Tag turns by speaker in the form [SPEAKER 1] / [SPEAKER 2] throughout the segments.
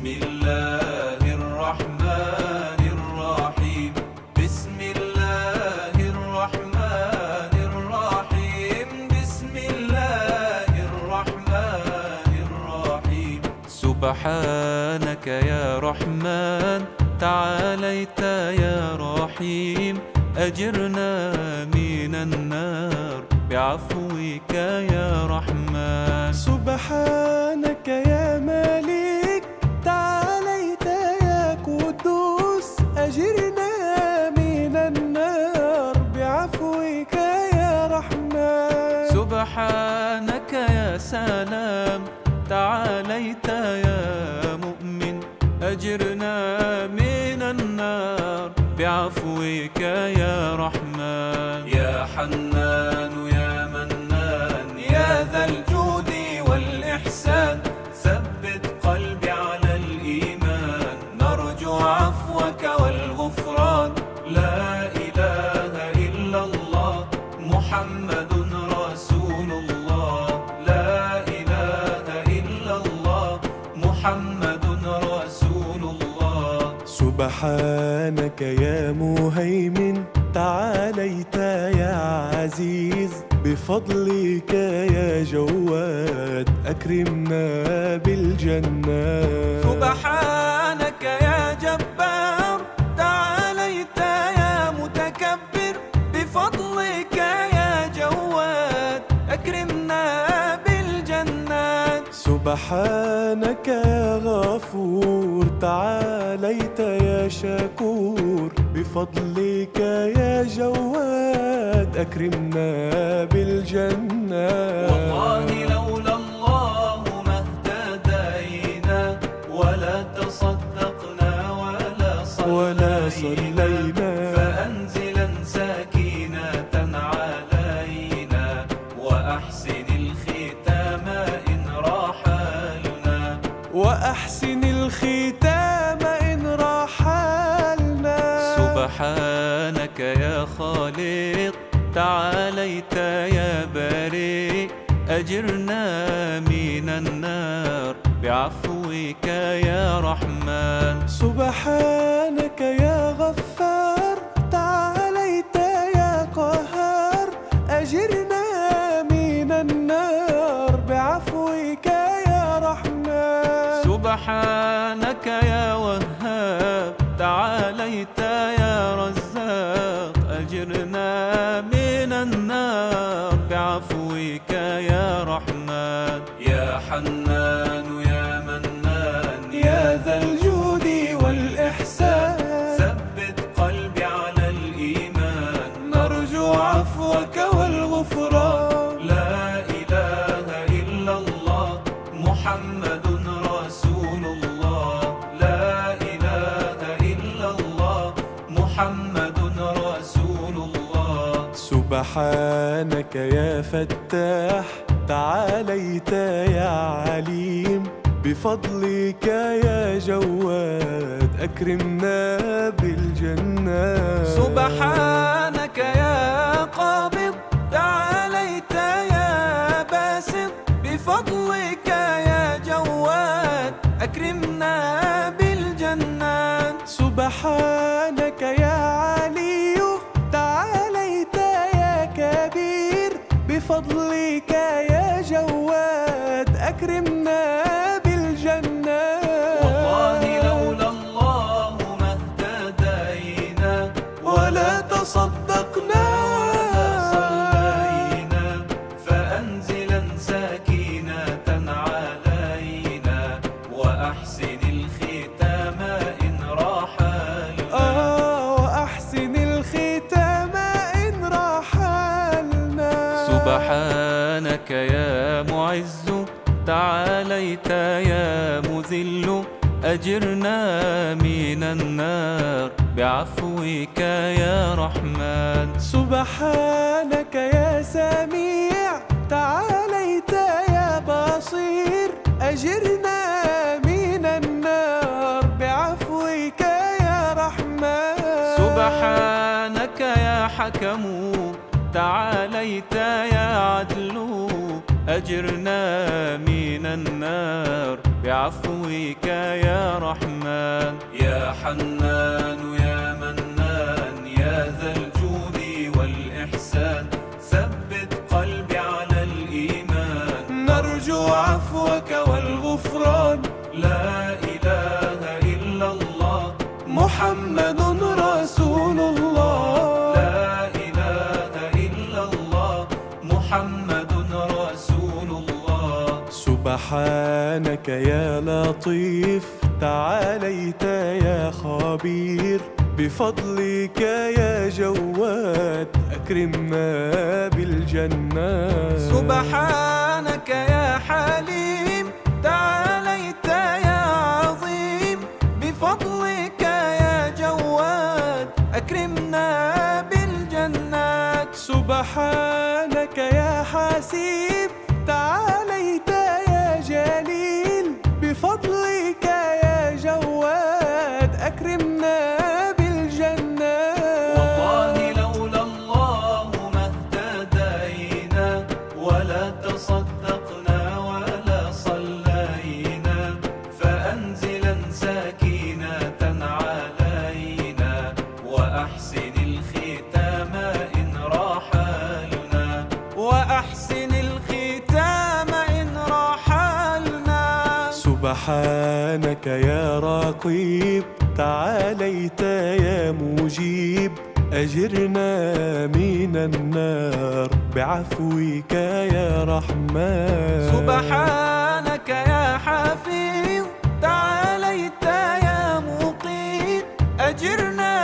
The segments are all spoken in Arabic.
[SPEAKER 1] بسم الله الرحمن الرحيم. بسم الله الرحمن الرحيم. بسم الله الرحمن الرحيم. سبحانك يا رحمن تعاليت يا رحيم، أجرنا من النار بعفوك يا رحمن.
[SPEAKER 2] سبحانك يا مالك تعاليت يا قدوس، أجرنا من النار بعفوك يا رحمن.
[SPEAKER 1] سبحانك يا سلام تعاليت يا مؤمن، أجرنا من النار بعفوك يا رحمن. يا حنان يا منان يا ذا الجود والإحسان، ثبت قلبي على الإيمان، نرجو عفوك والغفران. لا إله إلا الله محمد رسول الله، لا إله إلا الله محمد رسول الله.
[SPEAKER 2] سبحانك يا مهيمن تعاليت يا عزيز، بفضلك يا جواد أكرمنا بالجنات.
[SPEAKER 1] سبحانك يا جبار تعاليت يا متكبر، بفضلك يا جواد أكرمنا بالجنات.
[SPEAKER 2] سبحانك يا غفور تعاليت يا شكور، بفضلك يا جواد أكرمنا بالجنات.
[SPEAKER 1] والله لولا الله ما اهتدينا، ولا تصدقنا ولا صلينا، فأنزلا سكينة علينا، وأحسن الختام إن رحلنا،
[SPEAKER 2] وأحسن الختام إن رحلنا.
[SPEAKER 1] سبحانك يا خالق تعاليت يا بريء، أجرنا من النار بعفوك يا رحمن.
[SPEAKER 2] سبحانك يا غفار تعاليت يا قهار، أجرنا من النار بعفوك يا رحمن.
[SPEAKER 1] سبحانك يا وهاب تعاليت يا رزاق، أجرنا من النار بعفوك يا رحمن. يا حنان يا منان يا ذا الجود والإحسان، ثبت قلبي على الإيمان، نرجو عفوك والغفران. لا إله إلا الله محمد رسول الله، لا إله إلا الله محمد رسول الله.
[SPEAKER 2] سبحانك يا فتاح تعاليت يا عليم، بفضلك يا جواد أكرمنا بالجنات.
[SPEAKER 1] سبحانك يا قابض تعاليت يا باسط، بفضلك يا جواد أكرمنا بالجنات.
[SPEAKER 2] سبحانك يا علي تعاليت يا كبير، بفضلك يا جواد أكرمنا بالجنات.
[SPEAKER 1] والله لولا الله ما اهتدينا، ولا تصدقنا ولا صلينا، فأنزلا سكينة علينا، وأحسن الختام إن رحلنا.
[SPEAKER 2] وأحسن الختام إن رحلنا.
[SPEAKER 1] سبحانك يا معز تعاليت يا مذل، أجرنا من النار بعفوك يا رحمن.
[SPEAKER 2] سبحانك يا سميع تعاليت يا بصير، أجرنا من النار بعفوك يا رحمن.
[SPEAKER 1] سبحانك يا حكم تعاليت يا عدل، أجرنا من النار بعفوك يا رحمن. يا حنان يا منان يا ذا الجود والإحسان، ثبت قلبي على الإيمان،
[SPEAKER 2] نرجو عفوك والغفران.
[SPEAKER 1] لا إله إلا الله
[SPEAKER 2] محمد رسول الله.
[SPEAKER 1] لا إله إلا الله محمد رسول الله.
[SPEAKER 2] سبحانك يا لطيف، تعاليت يا خبير، بفضلك يا جواد أكرمنا بالجنات.
[SPEAKER 1] سبحانك يا حليم، تعاليت يا عظيم، بفضلك يا جواد أكرمنا بالجنات.
[SPEAKER 2] سبحانك يا حسيب، تعاليت يا جليل، بفضلك يا جواد أكرمنا بالجنات.
[SPEAKER 1] والله لولا الله ما اهتدينا، ولا تصدقنا ولا صلينا، فأنزلا سكينة علينا، وأحسن الختام إن رحلنا، وأحسن الختام إن رحلنا.
[SPEAKER 2] سبحانك يا رقيب، تعاليت يا مجيب، أجرنا من النار بعفوك يا رحمن.
[SPEAKER 1] سبحانك يا حفيظ، تعاليت يا مقيت، أجرنا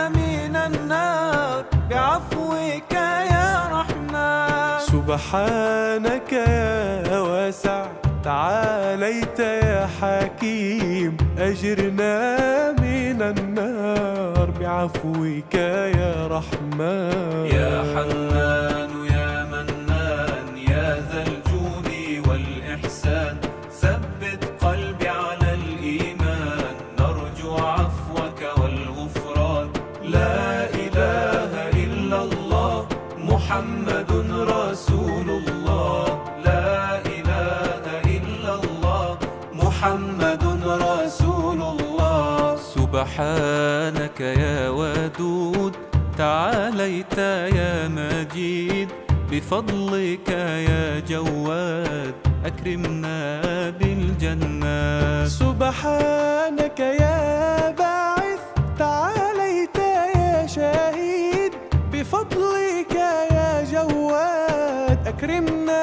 [SPEAKER 1] من النار بعفوك يا رحمن.
[SPEAKER 2] سبحانك يا واسع، تعاليت يا حكيم، أجرنا من النار بعفوك يا رحمن.
[SPEAKER 1] يا حنان يا منان يا ذا الجود والإحسان، ثبت قلبي على الإيمان، نرجو عفوك والغفران. لا إله إلا الله محمد رسول الله. لا إله إلا الله محمد رسول الله. سبحانك يا ودود، تعاليت يا مجيد، بفضلك يا جواد أكرمنا بالجنات.
[SPEAKER 2] سبحانك يا باعث، تعاليت يا شهيد، بفضلك يا جواد أكرمنا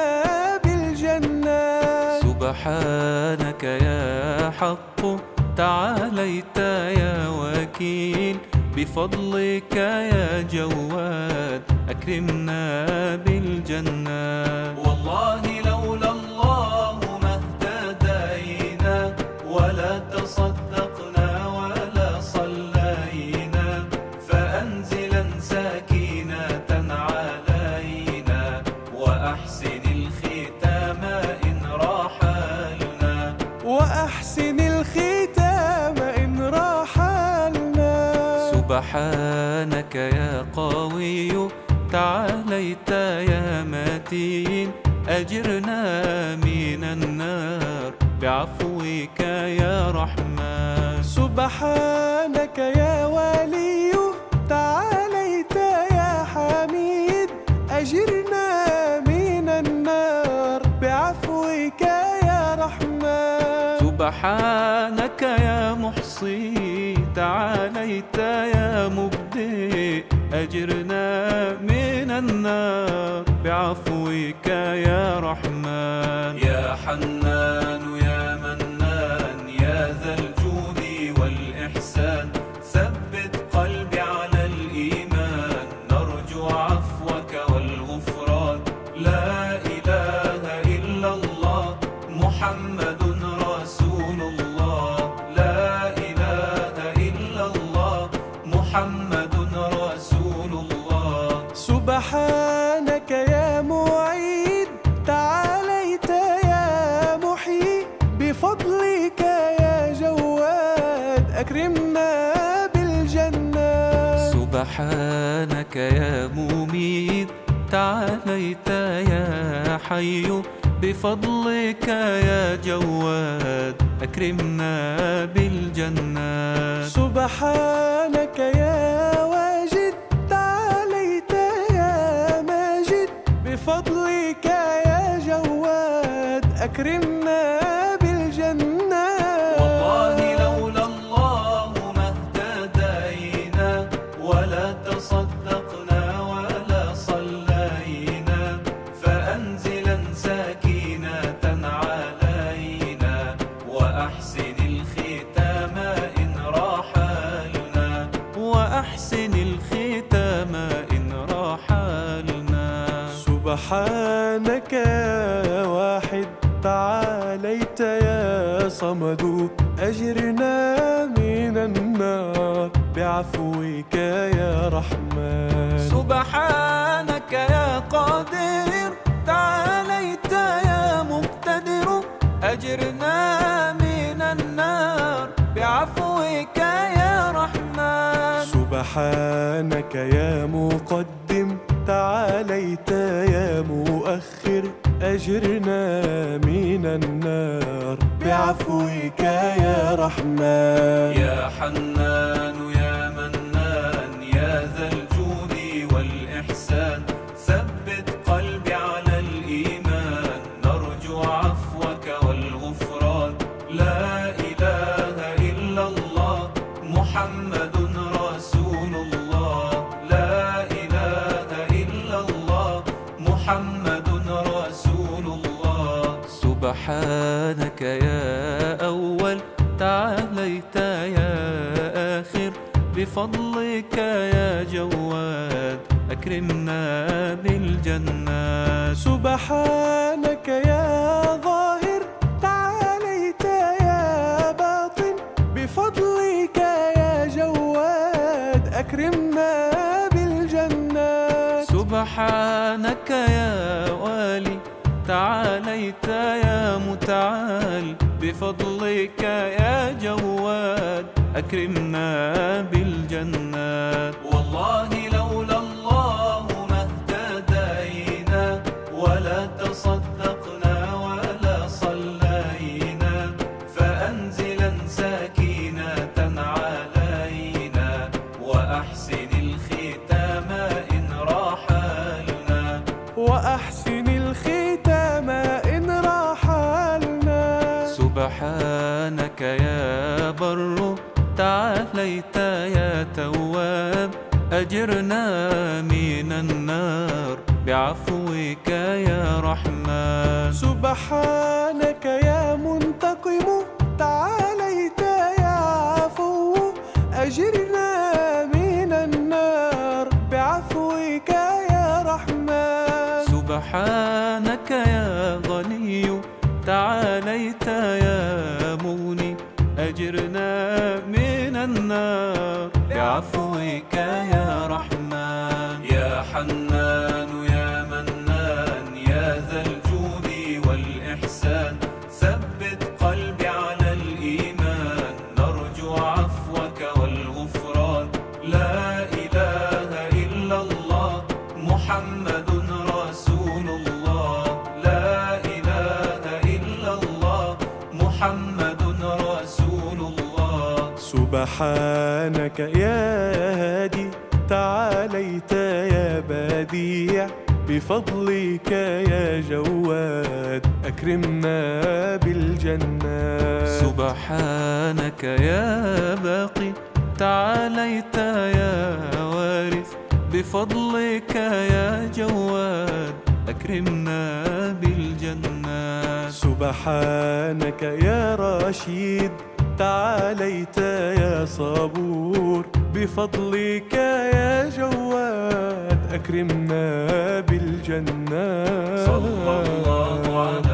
[SPEAKER 2] بالجنات.
[SPEAKER 1] سبحانك يا حق، تعاليت يا وكيل، بفضلك يا جواد أكرمنا بالجنات. والله لولا الله ما اهتدينا، ولا تصدقنا ولا صلينا، فأنزلا سكينة علينا، وأحسن الختام إن رحلنا،
[SPEAKER 2] وأحسن الختام إن رحلنا.
[SPEAKER 1] سبحانك يا قوي، تعاليت يا متين، أجرنا من النار بعفوك يا رحمن.
[SPEAKER 2] سبحانك يا ولي، تعاليت يا حميد، أجرنا من النار بعفوك يا رحمن.
[SPEAKER 1] سبحانك يا محصي، تعاليت يا مبدئ، أجرنا من النار بعفوك يا رحمن. يا حنان يا منان يا ذا الجود والإحسان، ثبت قلبي على الإيمان، نرجو عفوك والغفران. لا إله إلا الله محمد رسول الله. لا إله إلا الله محمد رسول الله.
[SPEAKER 2] سبحانك يا معيد، تعاليت يا محيي، بفضلك يا جواد أكرمنا بالجنات.
[SPEAKER 1] سبحانك يا مميت، تعاليت يا حي، بفضلك يا جواد أكرمنا بالجنات.
[SPEAKER 2] سبحانك يا واجد تعاليت يا ماجد، بفضلك يا جواد أكرمنا بالجنات.
[SPEAKER 1] والله لولا الله ما اهتدينا ولا تصدقنا ولا صلينا، فأنزلا سكينة علينا وأحسن الختام إن رحلنا، وأحسن الختام إن رحلنا.
[SPEAKER 2] سبحانك يا واحد تعاليت يا صمد، أجرنا من النار بعفوك يا رحمن.
[SPEAKER 1] سبحانك يا قادر تعاليت يا مقتدر، أجرنا من النار بعفوك يا رحمن.
[SPEAKER 2] سبحانك يا مقدم تعاليت يا مؤخر، أجرنا من النار بعفوك يا رحمن.
[SPEAKER 1] يا حنان يا منان يا ذا الجود والإحسان، ثبت قلبي على الإيمان، نرجو عفوك والغفران. لا إله إلا الله محمد رسول الله، لا إله إلا الله محمد رسول الله. سبحانك يا أول تعاليت يا آخر، بفضلك يا جواد أكرمنا بالجنات.
[SPEAKER 2] سبحانك يا ظاهر تعاليت يا باطن، بفضلك يا جواد أكرمنا بالجنات.
[SPEAKER 1] سبحانك يا والي تعاليت يا متعال، بفضلك يا جواد أكرمنا بالجنات. والله لولا الله ما اهتدينا ولا تصدقنا ولا صلينا، فأنزلا سكينة علينا وأحسن الختام إن رحلنا،
[SPEAKER 2] وأحسن الختام إن رحلنا.
[SPEAKER 1] سبحانك يا بر تعاليت يا تواب، أجرنا من النار بعفوك يا رحمن.
[SPEAKER 2] سبحانك يا منتقم تعاليت يا عفو، أجرنا من النار بعفوك يا رحمن.
[SPEAKER 1] سبحانك يا غني تعاليت يا مغني، أجرنا من النار بعفوك يا رحمن. يا حنان يا منان يا ذا الجود والإحسان، ثبت قلبي على الإيمان، نرجو عفوك والغفران. لا إله إلا الله محمد رسول الله، لا إله إلا الله محمد رسول الله.
[SPEAKER 2] سبحانك يا هادي تعاليت يا بديع، بفضلك يا جواد أكرمنا بالجنات.
[SPEAKER 1] سبحانك يا باقي تعاليت يا وارث، بفضلك يا جواد أكرمنا بالجنات.
[SPEAKER 2] سبحانك يا رشيد تعاليت يا صبور، بفضلك يا جواد أكرمنا بالجنات.
[SPEAKER 1] صلى الله على